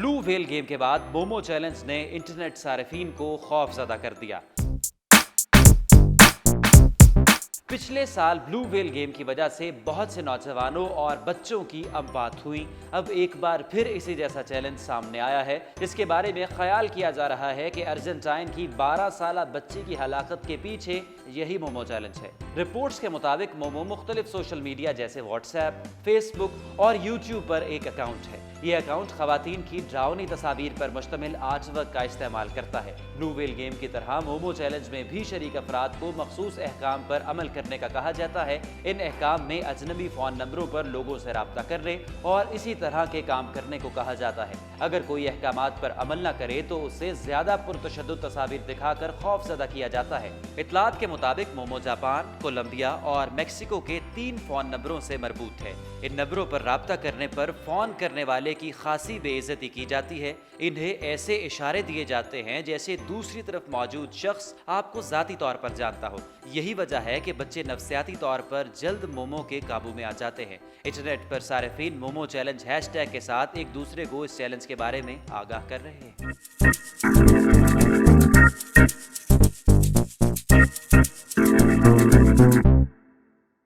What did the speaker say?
Blue whale game के बाद Momo challenge ने इंटरनेट सार्फिन को खौफजदा कर दिया। पिछले साल ब्लू व्हेल गेम की वजह से बहुत से नौजवानों और बच्चों की अमवात हुई। अब एक बार फिर इसी जैसा चैलेंज सामने आया है, जिसके बारे में ख्याल किया जा रहा है कि अर्जेंटाइन की 12 साला बच्ची की हलाकत के पीछे यही मोमो चैलेंज है। रिपोर्ट्स के मुताबिक मोमो मुख्तलिफ सोशल मीडिया जैसे व्हाट्सएप, फेसबुक और यूट्यूब पर एक अकाउंट है। ये अकाउंट खवातीन की डरावनी तस्वीर पर मुश्तमिल आर्टवर्क का इस्तेमाल करता है। ब्लू व्हेल गेम की तरह मोमो चैलेंज में भी शरीक अफराद को मखसूस अहकाम पर अमल करने का कहा जाता है। इन अहकाम में अजनबी फ़ोन नंबरों पर लोगों से रब्ता करने और इसी तरह के काम करने को कहा जाता है। अगर कोई अहकामात पर अमल न करे तो उसे ज्यादा पुरतशद्दुद तस्वीर दिखाकर खौफजदा किया जाता है। इतलात के मुताबिक मोमो जापान, कोलंबिया और मेक्सिको के 3 फ़ोन नंबरों से मरबूत है। इन नंबरों पर रब्ता करने पर फ़ोन करने वाले की खासी बेइज्जती की जाती है। इन्हें ऐसे इशारे दिए जाते हैं जैसे दूसरी तरफ मौजूद शख्स आपको ज़ाती तौर पर जानता हो। यही वजह है कि बच्चे नफ्सियाती तौर पर जल्द मोमो के काबू में आ जाते हैं। इंटरनेट पर सार्फिन मोमो चैलेंज हैशटैग के साथ एक दूसरे को इस चैलेंज के बारे में आगाह कर रहे हैं।